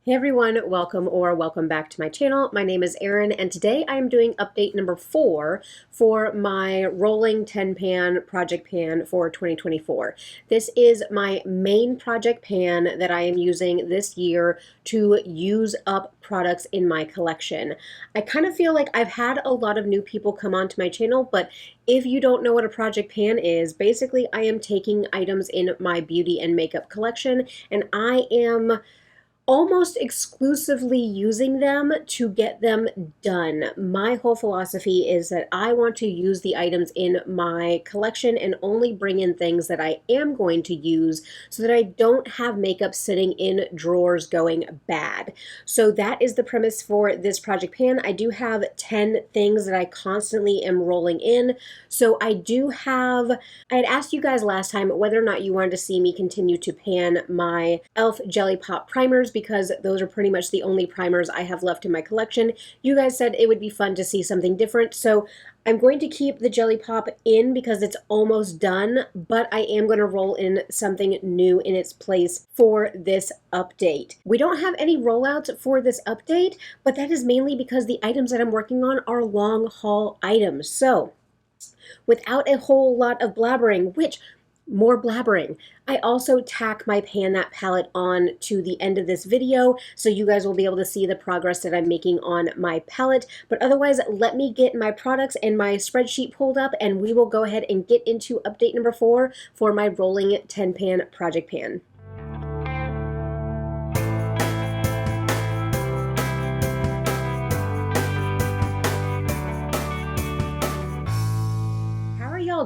Hey everyone, welcome back to my channel. My name is Erin and today I am doing update number 4 for my rolling 10 pan project pan for 2024. This is my main project pan that I am using this year to use up products in my collection. I kind of feel like I've had a lot of new people come onto my channel, but if you don't know what a project pan is, basically I am taking items in my beauty and makeup collection and I am almost exclusively using them to get them done. My whole philosophy is that I want to use the items in my collection and only bring in things that I am going to use so that I don't have makeup sitting in drawers going bad. So that is the premise for this project pan. I do have 10 things that I constantly am rolling in. So I had asked you guys last time whether or not you wanted to see me continue to pan my e.l.f. Jelly Pop primers because those are pretty much the only primers I have left in my collection. You guys said it would be fun to see something different, so I'm going to keep the Jelly Pop in because it's almost done, but I am going to roll in something new in its place for this update. We don't have any rollouts for this update, but that is mainly because the items that I'm working on are long haul items. So without a whole lot of blabbering, which more blabbering. I also tack my Pan That palette on to the end of this video, so you guys will be able to see the progress that I'm making on my palette. But otherwise, let me get my products and my spreadsheet pulled up, and we will go ahead and get into update number 4 for my rolling 10 pan project pan.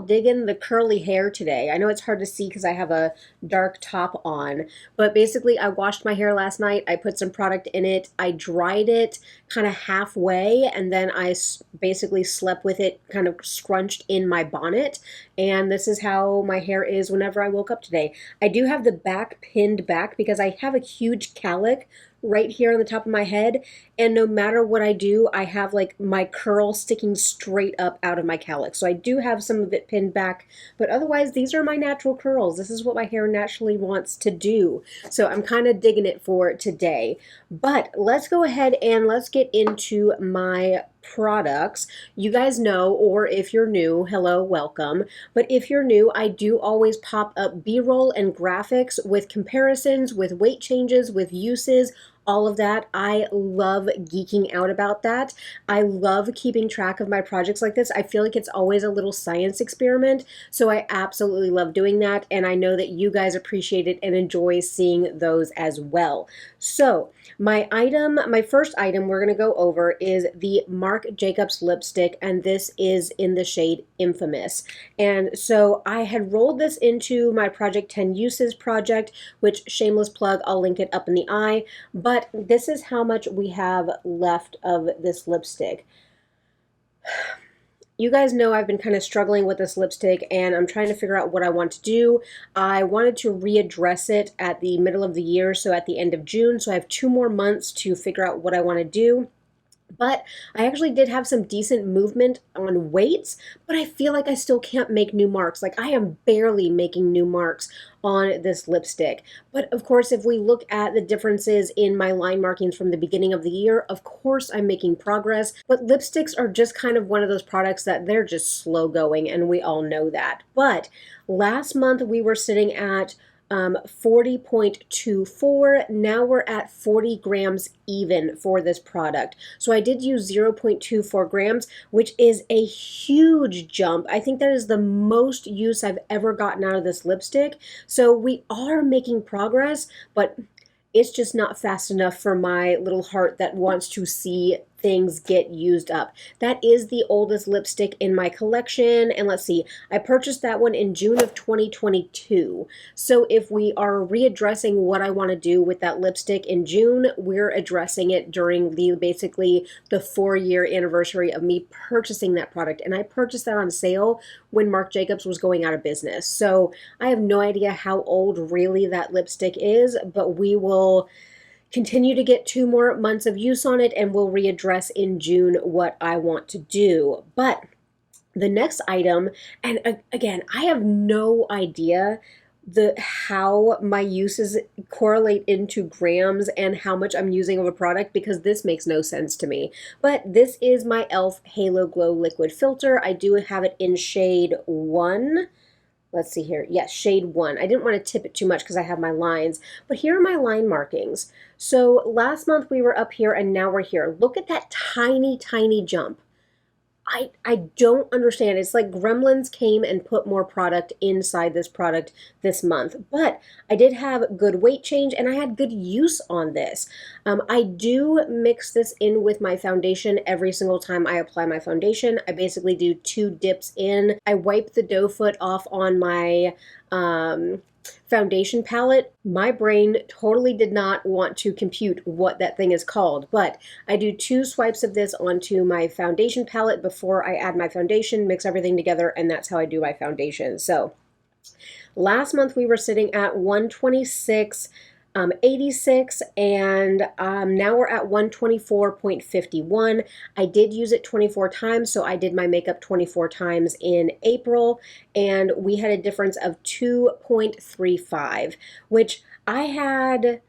Digging the curly hair today. I know it's hard to see because I have a dark top on, but basically I washed my hair last night. I put some product in it. I dried it kind of halfway and then I basically slept with it kind of scrunched in my bonnet. And this is how my hair is whenever I woke up today. I do have the back pinned back because I have a huge cowlick right here on the top of my head, and no matter what I do, I have like my curl sticking straight up out of my cowlick. So I do have some of it pinned back, but otherwise these are my natural curls. This is what my hair naturally wants to do. So I'm kind of digging it for today. But let's go ahead and let's get into my products. You guys know, or if you're new, hello, welcome. But if you're new, I do always pop up B-roll and graphics with comparisons, with weight changes, with uses, all of that. I love geeking out about that. I love keeping track of my projects like this. I feel like it's always a little science experiment, so I absolutely love doing that, and I know that you guys appreciate it and enjoy seeing those as well. So my first item we're going to go over is the Marc Jacobs lipstick, and this is in the shade Infamous. And so I had rolled this into my Project 10 Uses project, which, shameless plug, I'll link it up in the eye, but this is how much we have left of this lipstick. You guys know I've been kind of struggling with this lipstick and I'm trying to figure out what I want to do. I wanted to readdress it at the middle of the year, so at the end of June, so I have 2 more months to figure out what I want to do. But I actually did have some decent movement on weights, but I feel like I still can't make new marks. Like I am barely making new marks on this lipstick. But of course, if we look at the differences in my line markings from the beginning of the year, of course I'm making progress. But lipsticks are just kind of one of those products that they're just slow going, and we all know that. But last month we were sitting at 40.24. Now we're at 40 grams even for this product. So I did use 0.24 grams, which is a huge jump. I think that is the most use I've ever gotten out of this lipstick. So we are making progress, but it's just not fast enough for my little heart that wants to see things get used up. That is the oldest lipstick in my collection, and let's see, I purchased that one in June of 2022. So if we are readdressing what I want to do with that lipstick in June, we're addressing it during basically the 4-year anniversary of me purchasing that product, and I purchased that on sale when Marc Jacobs was going out of business. So I have no idea how old really that lipstick is, but we will continue to get 2 more months of use on it, and we'll readdress in June what I want to do. But the next item, and again, I have no idea how my uses correlate into grams and how much I'm using of a product, because this makes no sense to me. But this is my e.l.f. Halo Glow Liquid Filter. I do have it in shade 1. Let's see here. Yes, shade 1. I didn't want to tip it too much because I have my lines, but here are my line markings. So last month we were up here and now we're here. Look at that tiny, tiny jump. I don't understand. It's like Gremlins came and put more product inside this product this month. But I did have good weight change and I had good use on this. I do mix this in with my foundation every single time I apply my foundation. I basically do 2 dips in. I wipe the doe foot off on my foundation palette. My brain totally did not want to compute what that thing is called, but I do 2 swipes of this onto my foundation palette before I add my foundation, mix everything together, and that's how I do my foundation. So last month we were sitting at 126.86, and now we're at 124.51. I did use it 24 times, so I did my makeup 24 times in April, and we had a difference of 2.35, which I had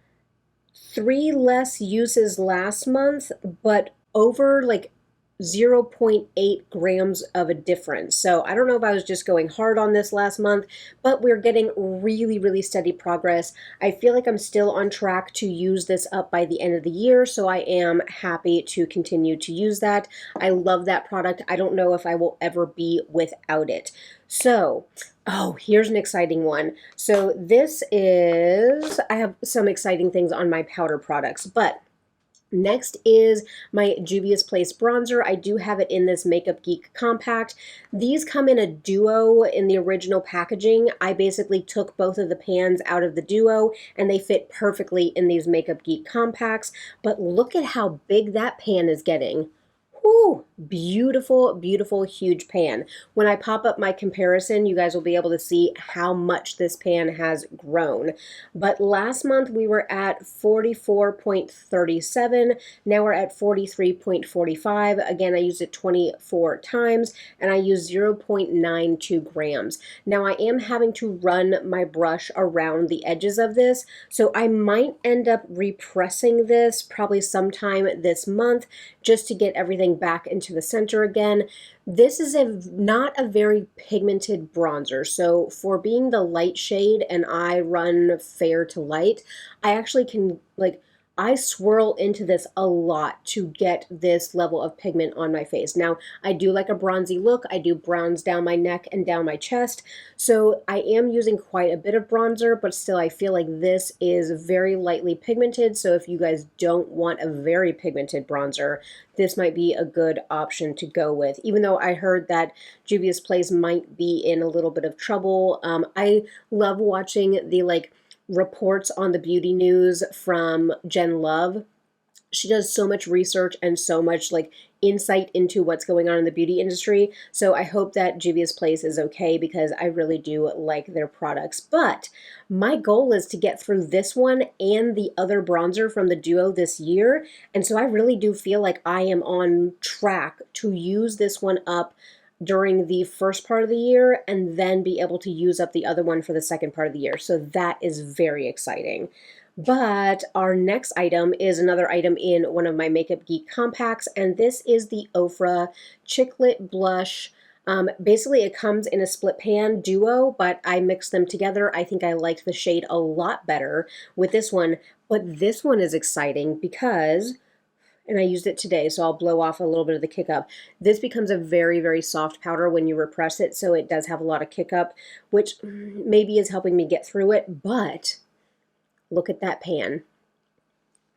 3 less uses last month, but over like 0.8 grams of a difference. So I don't know if I was just going hard on this last month, but we're getting really, really steady progress. I feel like I'm still on track to use this up by the end of the year, so I am happy to continue to use that. I love that product. I don't know if I will ever be without it. So, oh, here's an exciting one. So this is, I have some exciting things on my powder products, but next is my Juvia's Place bronzer. I do have it in this Makeup Geek compact. These come in a duo in the original packaging. I basically took both of the pans out of the duo and they fit perfectly in these Makeup Geek compacts. But look at how big that pan is getting. Whew, beautiful, beautiful, huge pan. When I pop up my comparison, you guys will be able to see how much this pan has grown. But last month we were at 44.37. Now we're at 43.45. Again, I used it 24 times and I used 0.92 grams. Now I am having to run my brush around the edges of this, so I might end up repressing this probably sometime this month just to get everything back into the center again. This is not a very pigmented bronzer, so for being the light shade and I run fair to light, I actually can, like, I swirl into this a lot to get this level of pigment on my face. Now, I do like a bronzy look. I do browns down my neck and down my chest. So I am using quite a bit of bronzer, but still I feel like this is very lightly pigmented. So if you guys don't want a very pigmented bronzer, this might be a good option to go with. Even though I heard that Juvia's Place might be in a little bit of trouble. I love watching the reports on the beauty news from Jen Love. She does so much research and so much insight into what's going on in the beauty industry. So I hope that Juvia's Place is okay because I really do like their products. But my goal is to get through this one and the other bronzer from the duo this year. And so I really do feel like I am on track to use this one up during the first part of the year and then be able to use up the other one for the second part of the year. So that is very exciting. But our next item is another item in one of my Makeup Geek compacts, and this is the Ofra Chicklet Blush. Basically, it comes in a split pan duo, but I mixed them together. I think I liked the shade a lot better with this one, but this one is exciting because, and I used it today, so I'll blow off a little bit of the kick up. This becomes a very, very soft powder when you repress it, so it does have a lot of kick up, which maybe is helping me get through it, but look at that pan.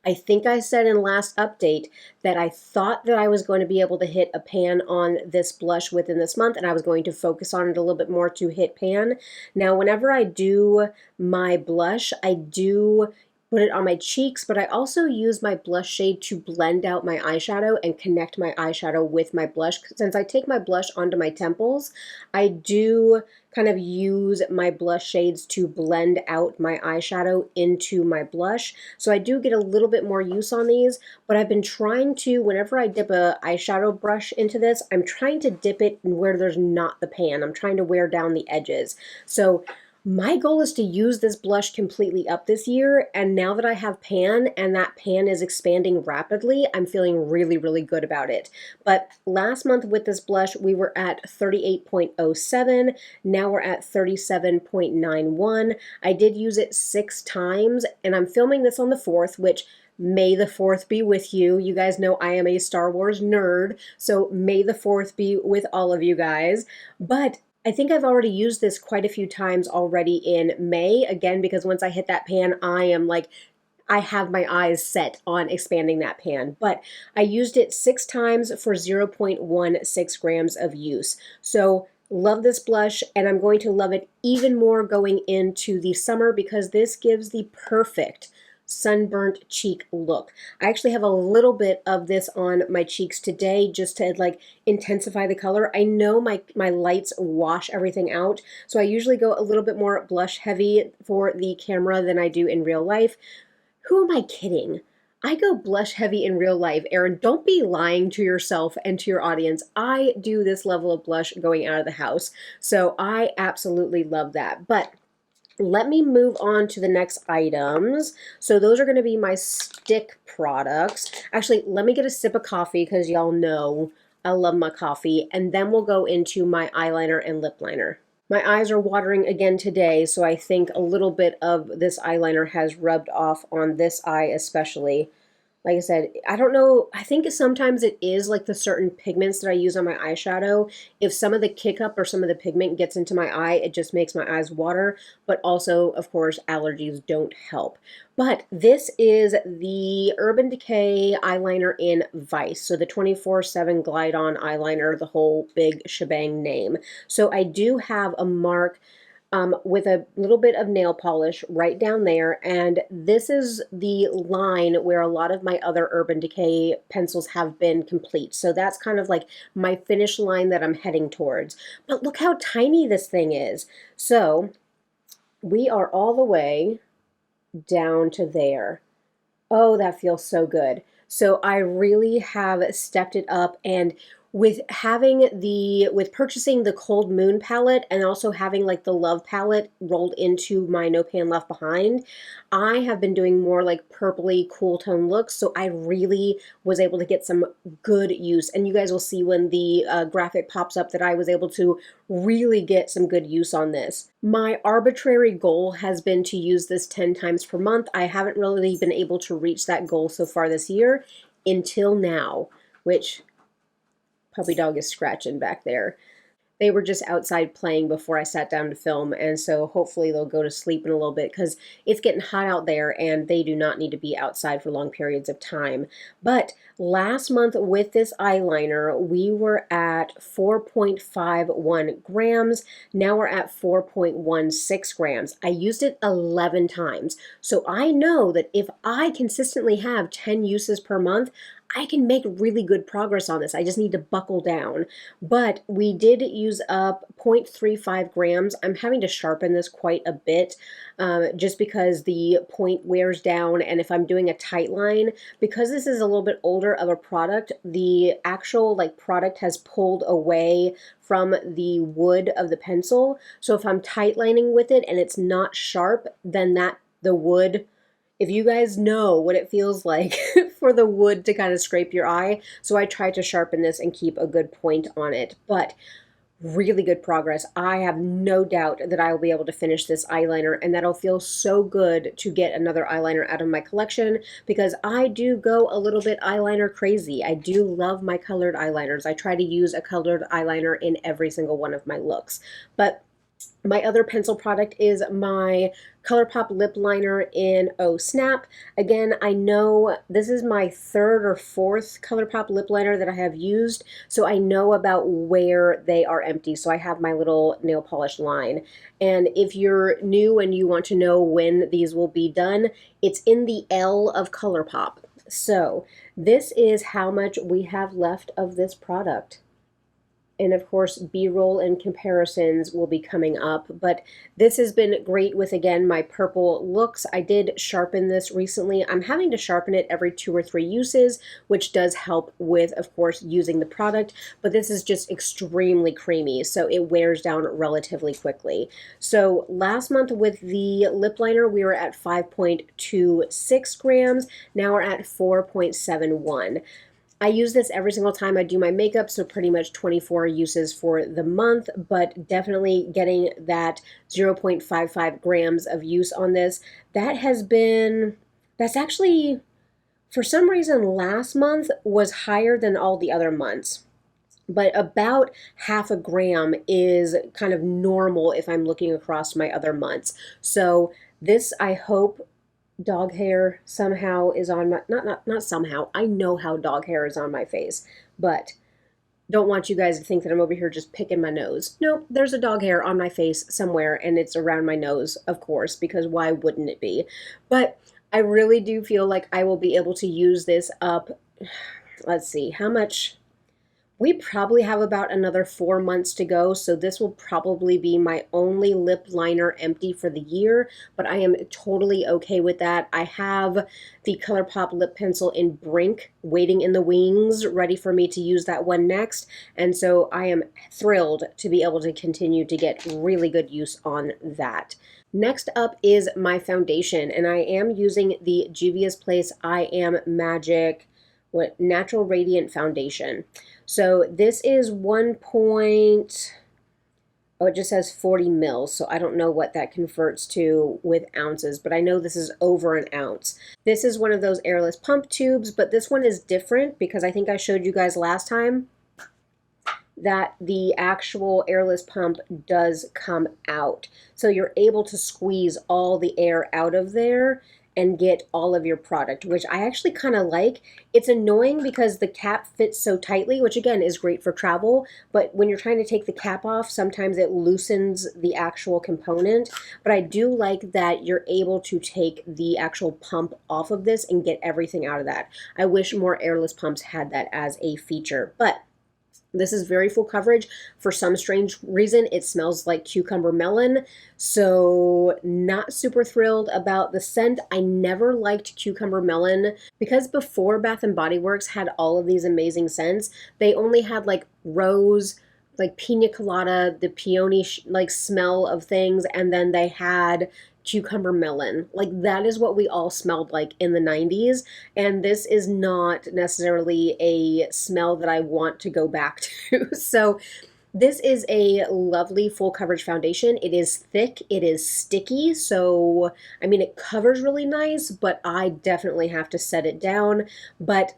I think I said in last update that I thought that I was going to be able to hit a pan on this blush within this month, and I was going to focus on it a little bit more to hit pan. Now, whenever I do my blush, I do put it on my cheeks, but I also use my blush shade to blend out my eyeshadow and connect my eyeshadow with my blush. Since I take my blush onto my temples, I do kind of use my blush shades to blend out my eyeshadow into my blush. So I do get a little bit more use on these, but I've been trying to, whenever I dip a eyeshadow brush into this, I'm trying to dip it where there's not the pan. I'm trying to wear down the edges. So My goal is to use this blush completely up this year, and now that I have pan and that pan is expanding rapidly, I'm feeling really, really good about it. But last month with this blush, we were at 38.07. Now we're at 37.91. I did use it 6 times, and I'm filming this on the 4th, which may the 4th be with you. You guys know I am a Star Wars nerd, so may the 4th be with all of you guys. But I think I've already used this quite a few times already in May, again, because once I hit that pan, I am like, I have my eyes set on expanding that pan. But I used it 6 times for 0.16 grams of use. So love this blush, and I'm going to love it even more going into the summer because this gives the perfect sunburnt cheek look. I actually have a little bit of this on my cheeks today just to like intensify the color. I know my lights wash everything out, so I usually go a little bit more blush heavy for the camera than I do in real life. Who am I kidding? I go blush heavy in real life. Erin, don't be lying to yourself and to your audience. I do this level of blush going out of the house, so I absolutely love that. But let me move on to the next items. So those are going to be my stick products. Actually, let me get a sip of coffee because y'all know I love my coffee. And then we'll go into my eyeliner and lip liner. My eyes are watering again today, so I think a little bit of this eyeliner has rubbed off on this eye especially. Like I said, I don't know, I think sometimes it is like the certain pigments that I use on my eyeshadow. If some of the kick up or some of the pigment gets into my eye, it just makes my eyes water. But also, of course, allergies don't help. But this is the Urban Decay eyeliner in Vice. So the 24/7 Glide On eyeliner, the whole big shebang name. So I do have a Marc with a little bit of nail polish right down there, and this is the line where a lot of my other Urban Decay pencils have been complete. So that's kind of like my finish line that I'm heading towards. But look how tiny this thing is. So we are all the way down to there. Oh, that feels so good. So I really have stepped it up, and with purchasing the Cold Moon palette and also having like the Love palette rolled into my No Pan Left Behind, I have been doing more like purpley cool tone looks, so I really was able to get some good use, and you guys will see when the graphic pops up that I was able to really get some good use on this. My arbitrary goal has been to use this 10 times per month. I haven't really been able to reach that goal so far this year until now, which puppy dog is scratching back there. They were just outside playing before I sat down to film, and so hopefully they'll go to sleep in a little bit because it's getting hot out there and they do not need to be outside for long periods of time. But last month with this eyeliner, we were at 4.51 grams. Now we're at 4.16 grams. I used it 11 times. So I know that if I consistently have 10 uses per month, I can make really good progress on this. I just need to buckle down. But we did use up 0.35 grams. I'm having to sharpen this quite a bit just because the point wears down, and if I'm doing a tight line, because this is a little bit older of a product, the actual like product has pulled away from the wood of the pencil. So if I'm tight lining with it and it's not sharp, then the wood, if you guys know what it feels like for the wood to kind of scrape your eye, so I try to sharpen this and keep a good point on it. But really good progress. I have no doubt that I will be able to finish this eyeliner, and that'll feel so good to get another eyeliner out of my collection because I do go a little bit eyeliner crazy. I do love my colored eyeliners. I try to use a colored eyeliner in every single one of my looks. But my other pencil product is my ColourPop lip liner in Oh Snap. Again, I know this is my 3rd or 4th ColourPop lip liner that I have used, so I know about where they are empty. So I have my little nail polish line. And if you're new and you want to know when these will be done, it's in the L of ColourPop. So this is how much we have left of this product. And of course, B-roll and comparisons will be coming up, but this has been great with, again, my purple looks. I did sharpen this recently. I'm having to sharpen it every 2 or 3 uses, which does help with, of course, using the product, but this is just extremely creamy, so it wears down relatively quickly. So last month with the lip liner, we were at 5.26 grams. Now we're at 4.71. I use this every single time I do my makeup, so pretty much 24 uses for the month, but definitely getting that 0.55 grams of use on this. That's actually, for some reason, last month was higher than all the other months. But about half a gram is kind of normal if I'm looking across my other months. So this, I hope, dog hair somehow is on my, not somehow, I know how dog hair is on my face, but don't want you guys to think that I'm over here just picking my nose. Nope, there's a dog hair on my face somewhere, and it's around my nose, of course, because why wouldn't it be? But I really do feel like I will be able to use this up. Let's see, how much? We probably have about another 4 months to go, so this will probably be my only lip liner empty for the year, but I am totally okay with that. I have the ColourPop lip pencil in Brink waiting in the wings, ready for me to use that one next, and so I am thrilled to be able to continue to get really good use on that. Next up is my foundation, and I am using the Juvia's Place I Am Magic Natural Radiant Foundation. So this is 1 point, oh, it just says 40 mils, so I don't know what that converts to with ounces, but I know this is over an ounce. This is one of those airless pump tubes, but this one is different because I think I showed you guys last time that the actual airless pump does come out. So you're able to squeeze all the air out of there and get all of your product, which I actually kind of like. It's annoying because the cap fits so tightly, which again is great for travel, but when you're trying to take the cap off, sometimes it loosens the actual component. But I do like that you're able to take the actual pump off of this and get everything out of that. I wish more airless pumps had that as a feature, but this is very full coverage. For some strange reason, it smells like cucumber melon, so not super thrilled about the scent. I never liked cucumber melon because before Bath & Body Works had all of these amazing scents, they only had like rose, like pina colada, the peony like smell of things, and then they had cucumber melon. Like that is what we all smelled like in the 90s, and this is not necessarily a smell that I want to go back to. So this is a lovely full coverage foundation. It is thick, it is sticky, so I mean it covers really nice, but I definitely have to set it down. But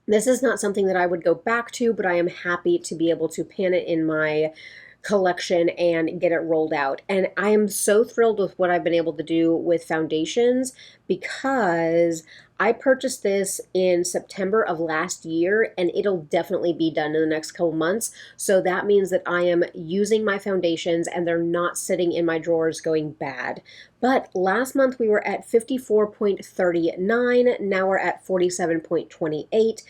this is not something that I would go back to, but I am happy to be able to pan it in my collection and get it rolled out. And I am so thrilled with what I've been able to do with foundations because I purchased this in September of last year and it'll definitely be done in the next couple months. So that means that I am using my foundations and they're not sitting in my drawers going bad. But last month we were at 54.39, now we're at 47.28.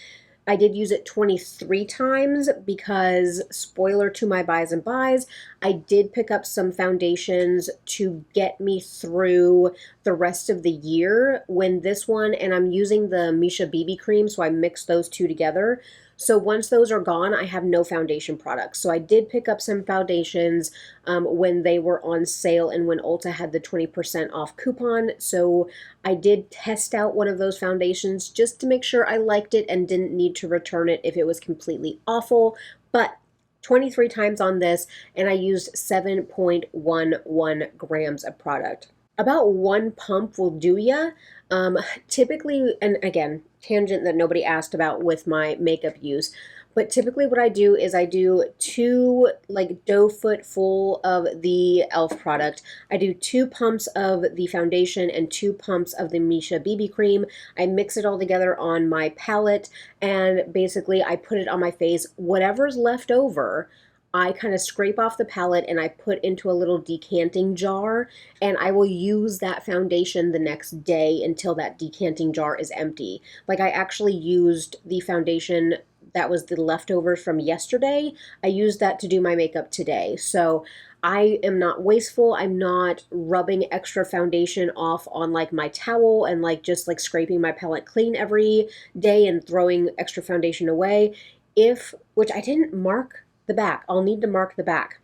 I did use it 23 times because, spoiler to my buys and buys, I did pick up some foundations to get me through the rest of the year when this one, and I'm using the Misha BB cream, so I mixed those two together. So once those are gone, I have no foundation products. So I did pick up some foundations when they were on sale and when Ulta had the 20% off coupon. So I did test out one of those foundations just to make sure I liked it and didn't need to return it if it was completely awful. But 23 times on this, and I used 7.11 grams of product. About 1 pump will do ya. Typically, and again, tangent that nobody asked about with my makeup use, but typically what I do is I do 2 like doe foot full of the e.l.f. product. I do 2 pumps of the foundation and 2 pumps of the Misha BB cream. I mix it all together on my palette and basically I put it on my face. Whatever's left over, I kind of scrape off the palette and I put into a little decanting jar, and I will use that foundation the next day until that decanting jar is empty. Like I actually used the foundation that was the leftovers from yesterday. I used that to do my makeup today. So I am not wasteful. I'm not rubbing extra foundation off on like my towel and like just like scraping my palette clean every day and throwing extra foundation away. Which I didn't mark the back. I'll need to mark the back,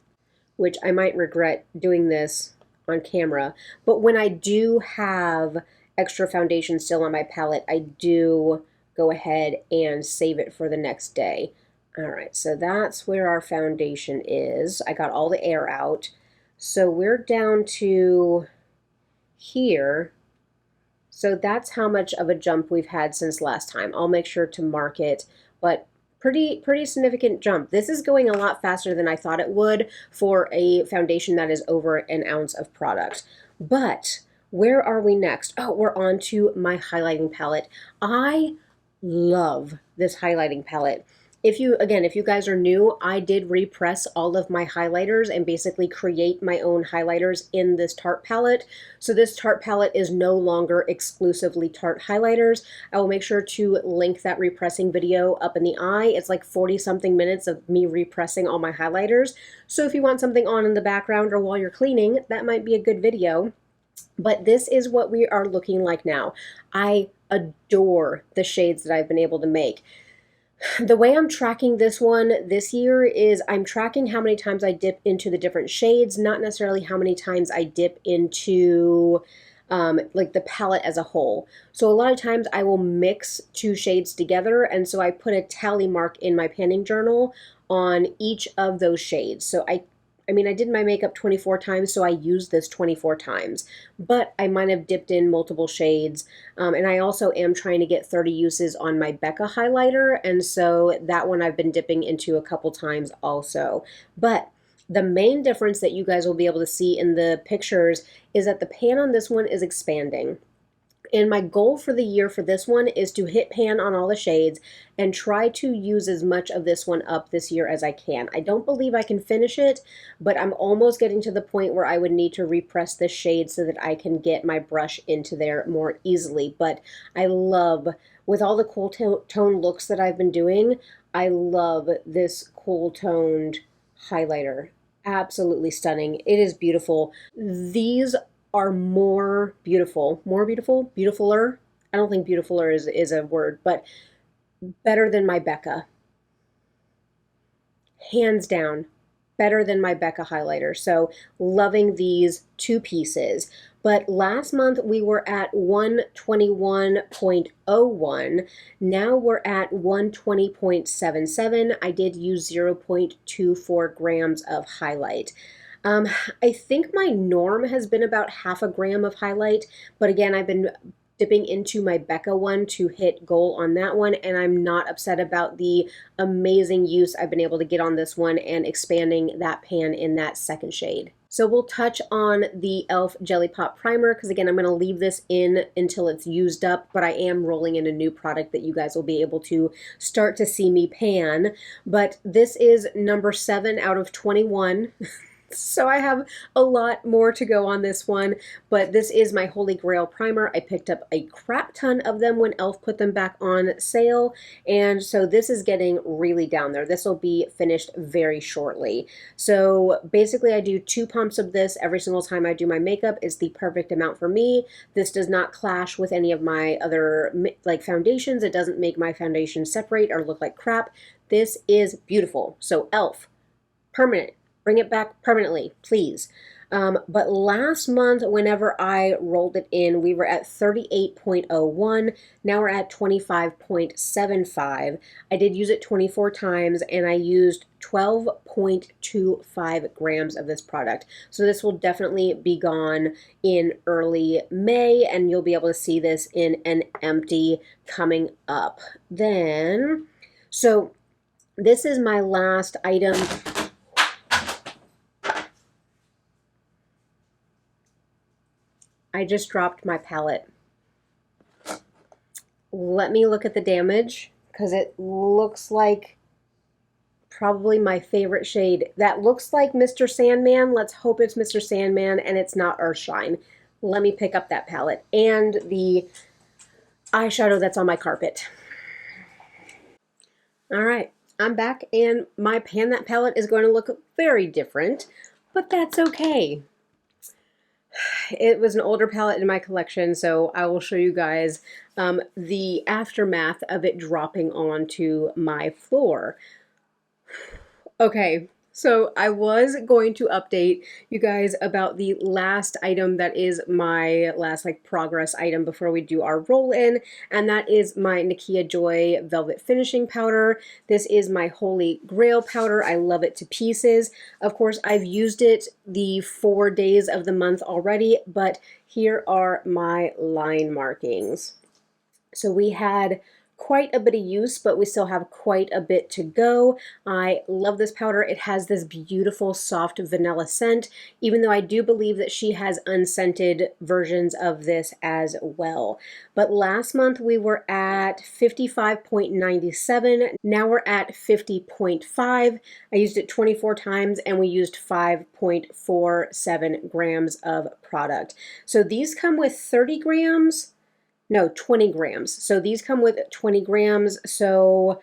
which I might regret doing this on camera. But when I do have extra foundation still on my palette, I do go ahead and save it for the next day. All right, so that's where our foundation is. I got all the air out. So we're down to here. So that's how much of a jump we've had since last time. I'll make sure to mark it, but pretty significant jump. This is going a lot faster than I thought it would for a foundation that is over an ounce of product. But where are we next? Oh, we're on to my highlighting palette. I love this highlighting palette. If you guys are new, I did repress all of my highlighters and basically create my own highlighters in this Tarte palette. So this Tarte palette is no longer exclusively Tarte highlighters. I will make sure to link that repressing video up in the eye. It's like 40 something minutes of me repressing all my highlighters. So if you want something on in the background or while you're cleaning, that might be a good video. But this is what we are looking like now. I adore the shades that I've been able to make. The way I'm tracking this one this year is I'm tracking how many times I dip into the different shades, not necessarily how many times I dip into like the palette as a whole. So a lot of times I will mix two shades together, and so I put a tally mark in my panning journal on each of those shades. So I mean, I did my makeup 24 times, so I used this 24 times, but I might have dipped in multiple shades. And I also am trying to get 30 uses on my Becca highlighter, and so that one I've been dipping into a couple times also. But the main difference that you guys will be able to see in the pictures is that the pan on this one is expanding. And my goal for the year for this one is to hit pan on all the shades and try to use as much of this one up this year as I can. I don't believe I can finish it, but I'm almost getting to the point where I would need to repress this shade so that I can get my brush into there more easily. But I love, with all the cool tone looks that I've been doing, I love this cool toned highlighter. Absolutely stunning. It is beautiful. These are more beautiful, beautifuler. I don't think beautifuler is a word, but better than my Becca. Hands down, better than my Becca highlighter. So loving these two pieces. But last month we were at 121.01. Now we're at 120.77. I did use 0.24 grams of highlight. I think my norm has been about half a gram of highlight, but again, I've been dipping into my Becca one to hit goal on that one, and I'm not upset about the amazing use I've been able to get on this one and expanding that pan in that second shade. So we'll touch on the e.l.f. Jelly Pop Primer, because again, I'm going to leave this in until it's used up, but I am rolling in a new product that you guys will be able to start to see me pan. But this is number 7 out of 21. So I have a lot more to go on this one, but this is my Holy Grail primer. I picked up a crap ton of them when e.l.f. put them back on sale, and so this is getting really down there. This will be finished very shortly. So basically I do 2 pumps of this every single time I do my makeup. It's the perfect amount for me. This does not clash with any of my other like foundations. It doesn't make my foundation separate or look like crap. This is beautiful. So e.l.f. permanent. Bring it back permanently, please. But last month, whenever I rolled it in, we were at 38.01. Now we're at 25.75. I did use it 24 times, and I used 12.25 grams of this product. So this will definitely be gone in early May, and you'll be able to see this in an empty coming up. Then, so this is my last item. I just dropped my palette. Let me look at the damage, because it looks like probably my favorite shade. That looks like Mr. Sandman. Let's hope it's Mr. Sandman and it's not Earthshine. Let me pick up that palette and the eyeshadow that's on my carpet. All right, I'm back and my Pan That palette is going to look very different, but that's okay. It was an older palette in my collection, so I will show you guys the aftermath of it dropping onto my floor. Okay, so I was going to update you guys about the last item that is my last like progress item before we do our roll in, and that is my Nakia Joy Velvet Finishing Powder. This is my Holy Grail powder. I love it to pieces. Of course, I've used it the 4 days of the month already, but here are my line markings. So we had quite a bit of use, but we still have quite a bit to go. I love this powder. It has this beautiful soft vanilla scent, even though I do believe that she has unscented versions of this as well. But last month we were at 55.97. Now we're at 50.5. I used it 24 times and we used 5.47 grams of product. So these come with 30 grams. No, 20 grams. So these come with 20 grams. So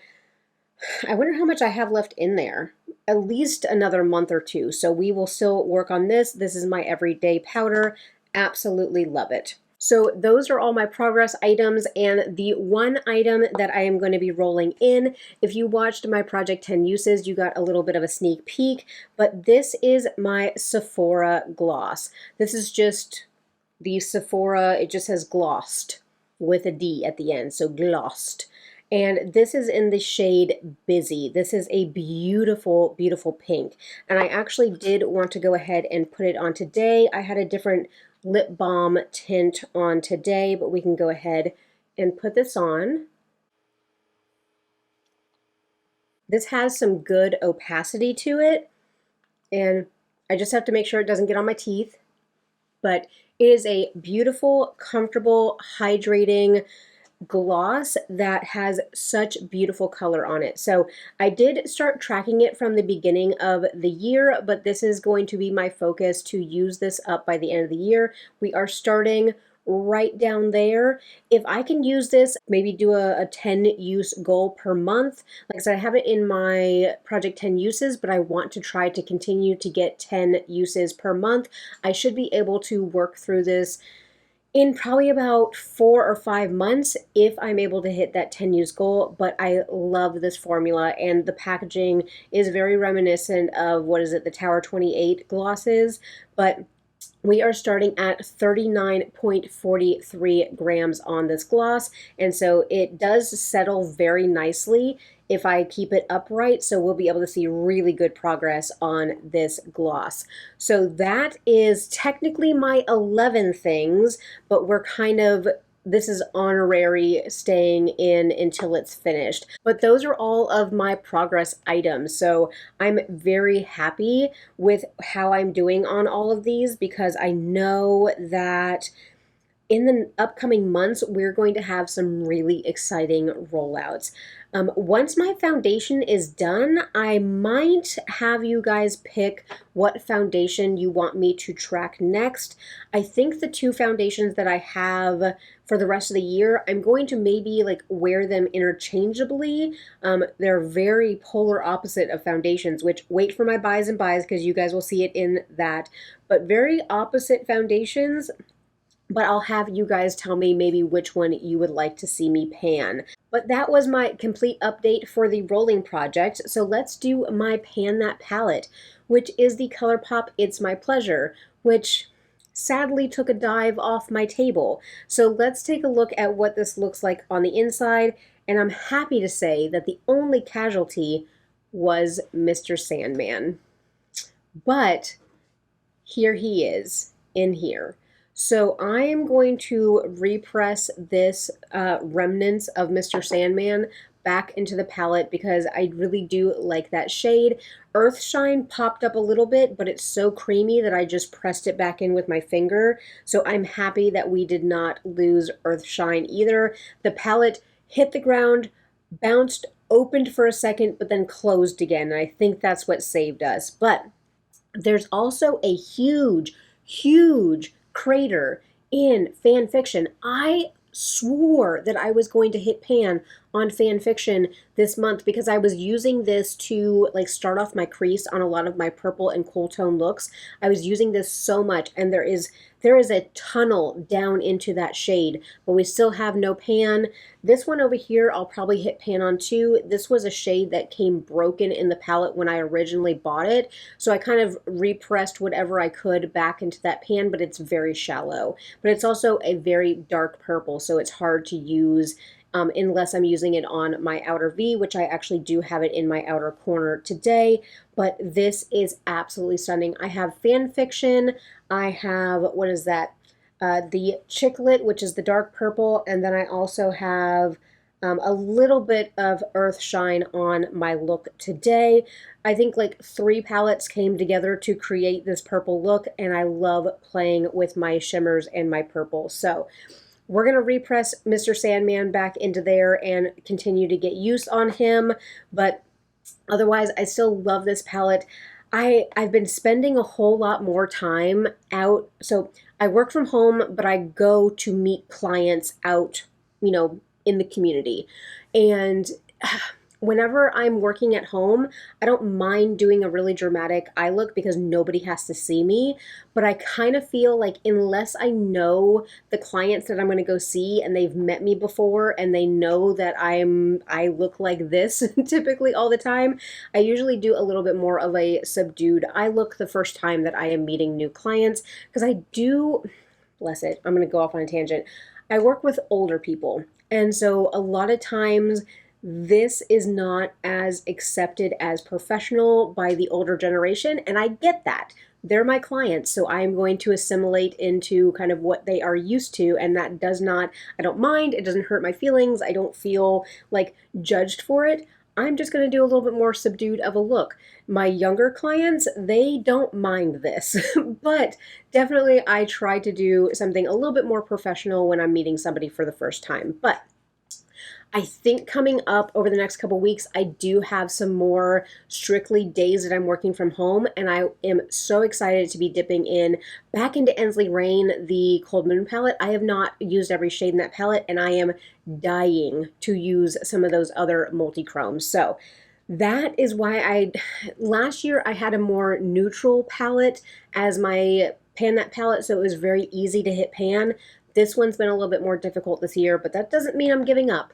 I wonder how much I have left in there. At least another month or two. So we will still work on this. This is my everyday powder. Absolutely love it. So those are all my progress items, and the one item that I am going to be rolling in, if you watched my Project 10 uses, you got a little bit of a sneak peek, but this is my Sephora gloss. This is just the Sephora, it just says glossed with a D at the end, so glossed. And this is in the shade Busy. This is a beautiful, beautiful pink. And I actually did want to go ahead and put it on today. I had a different lip balm tint on today, but we can go ahead and put this on. This has some good opacity to it, and I just have to make sure it doesn't get on my teeth. But it is a beautiful, comfortable, hydrating gloss that has such beautiful color on it. So I did start tracking it from the beginning of the year, but this is going to be my focus to use this up by the end of the year. We are starting right down there. If I can use this, maybe do a 10 use goal per month. Like I said, I have it in my Project 10 uses, but I want to try to continue to get 10 uses per month. I should be able to work through this in probably about 4 or 5 months if I'm able to hit that 10 use goal. But I love this formula, and the packaging is very reminiscent of, what is it, the Tower 28 glosses, but we are starting at 39.43 grams on this gloss, and so it does settle very nicely if I keep it upright, so we'll be able to see really good progress on this gloss. So that is technically my 11 things, but we're kind of, this is honorary staying in until it's finished. But those are all of my progress items. So I'm very happy with how I'm doing on all of these, because I know that in the upcoming months, we're going to have some really exciting rollouts. Once my foundation is done, I might have you guys pick what foundation you want me to track next. I think the 2 foundations that I have for the rest of the year, I'm going to maybe like wear them interchangeably. They're very polar opposite of foundations, which wait for my buys and buys because you guys will see it in that. But very opposite foundations. But I'll have you guys tell me maybe which one you would like to see me pan. But that was my complete update for the rolling project. So let's do my Pan That palette, which is the ColourPop It's My Pleasure, which sadly took a dive off my table. So let's take a look at what this looks like on the inside. And I'm happy to say that the only casualty was Mr. Sandman. But here he is in here. So I am going to repress this remnants of Mr. Sandman back into the palette because I really do like that shade. Earthshine popped up a little bit, but it's so creamy that I just pressed it back in with my finger. So I'm happy that we did not lose Earthshine either. The palette hit the ground, bounced, opened for a second, but then closed again. And I think that's what saved us. But there's also a huge, huge crater in fan fiction. I swore that I was going to hit pan on fan fiction this month because I was using this to like start off my crease on a lot of my purple and cool tone looks. I was using this so much, and there is a tunnel down into that shade, but we still have no pan. This one over here, I'll probably hit pan on too. This was a shade that came broken in the palette when I originally bought it, so I kind of repressed whatever I could back into that pan, but it's very shallow. But it's also a very dark purple, so it's hard to use unless I'm using it on my outer V, which I actually do have it in my outer corner today. But this is absolutely stunning. I have fan fiction. I have, what is that? The Chicklet, which is the dark purple, and then I also have a little bit of Earth Shine on my look today. I think like 3 palettes came together to create this purple look, and I love playing with my shimmers and my purple. So we're going to repress Mr. Sandman back into there and continue to get use on him, but otherwise I still love this palette. I've been spending a whole lot more time out. So I work from home, but I go to meet clients out, you know, in the community. And whenever I'm working at home, I don't mind doing a really dramatic eye look because nobody has to see me. But I kind of feel like unless I know the clients that I'm going to go see and they've met me before and they know that I look like this typically all the time, I usually do a little bit more of a subdued eye look the first time that I am meeting new clients, because I do, bless it, I'm going to go off on a tangent. I work with older people, and so a lot of times this is not as accepted as professional by the older generation, and I get that. They're my clients, so I'm going to assimilate into kind of what they are used to, and that does not, I don't mind, it doesn't hurt my feelings, I don't feel like judged for it. I'm just going to do a little bit more subdued of a look. My younger clients, they don't mind this, but definitely I try to do something a little bit more professional when I'm meeting somebody for the first time. But I think coming up over the next couple weeks, I do have some more strictly days that I'm working from home, and I am so excited to be dipping in back into Ensley Rain, the Cold Moon palette. I have not used every shade in that palette, and I am dying to use some of those other multi-chromes. So that is why last year I had a more neutral palette as my pan that palette, so it was very easy to hit pan. This one's been a little bit more difficult this year, but that doesn't mean I'm giving up.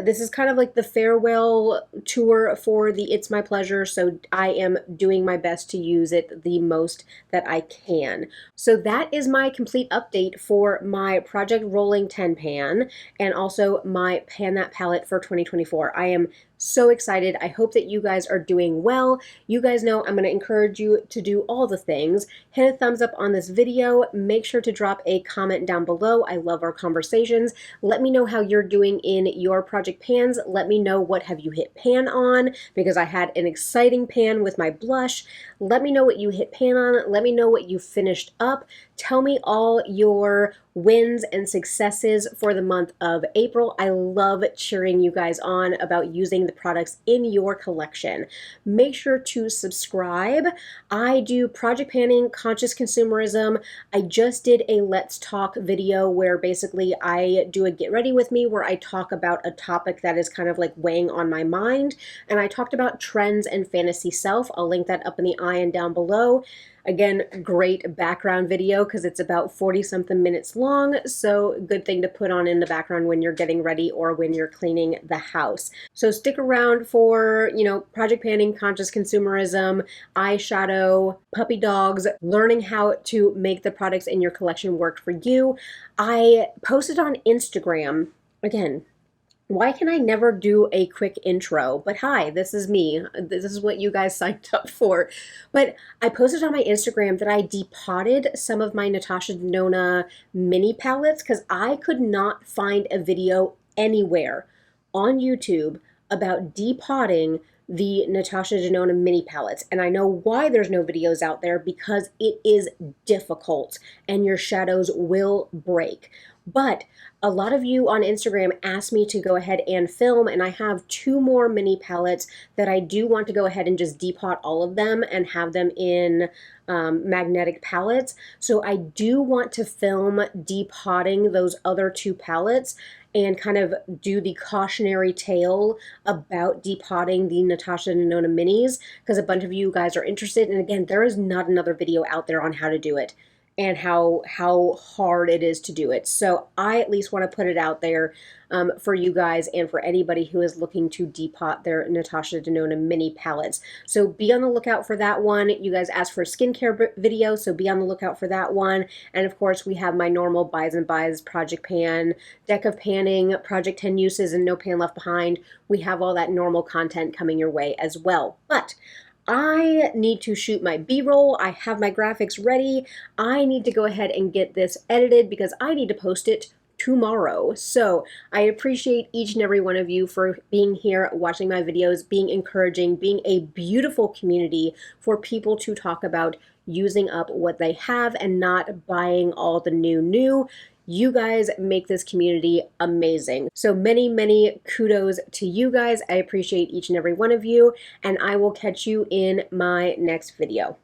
This is kind of like the farewell tour for the It's My Pleasure, so I am doing my best to use it the most that I can. So that is my complete update for my Project Rolling 10 pan and also my Pan That palette for 2024. I am so excited. I hope that you guys are doing well. You guys know I'm going to encourage you to do all the things. Hit a thumbs up on this video. Make sure to drop a comment down below. I love our conversations. Let me know how you're doing in your project pans. Let me know what have you hit pan on, because I had an exciting pan with my blush. Let me know what you hit pan on. Let me know what you finished up. Tell me all your wins and successes for the month of April. I love cheering you guys on about using the products in your collection. Make sure to subscribe. I do project panning, conscious consumerism. I just did a Let's Talk video where basically I do a get ready with me where I talk about a topic that is kind of like weighing on my mind. And I talked about trends and fantasy self. I'll link that up in the eye and down below. Again, great background video because it's about 40-something minutes long, so good thing to put on in the background when you're getting ready or when you're cleaning the house. So stick around for, project panning, conscious consumerism, eyeshadow, puppy dogs, learning how to make the products in your collection work for you. I posted on Instagram, again, why can I never do a quick intro? But hi, this is me. This is what you guys signed up for. But I posted on my Instagram that I depotted some of my Natasha Denona mini palettes because I could not find a video anywhere on YouTube about depotting the Natasha Denona mini palettes. And I know why there's no videos out there, because it is difficult and your shadows will break. But a lot of you on Instagram asked me to go ahead and film, and I have 2 more mini palettes that I do want to go ahead and just depot all of them and have them in magnetic palettes. So I do want to film depotting those other 2 palettes and kind of do the cautionary tale about depotting the Natasha Denona minis, because a bunch of you guys are interested. And again, there is not another video out there on how to do it and how hard it is to do it. So I at least want to put it out there for you guys and for anybody who is looking to depot their Natasha Denona mini palettes. So be on the lookout for that one. You guys asked for a skincare video, so be on the lookout for that one. And of course, we have my normal buys and buys project pan, deck of panning, project 10 uses, and no pan left behind. We have all that normal content coming your way as well. But I need to shoot my B-roll. I have my graphics ready. I need to go ahead and get this edited because I need to post it tomorrow. So I appreciate each and every one of you for being here, watching my videos, being encouraging, being a beautiful community for people to talk about using up what they have and not buying all the new. You guys make this community amazing. So many kudos to you guys. I appreciate each and every one of you, and I will catch you in my next video.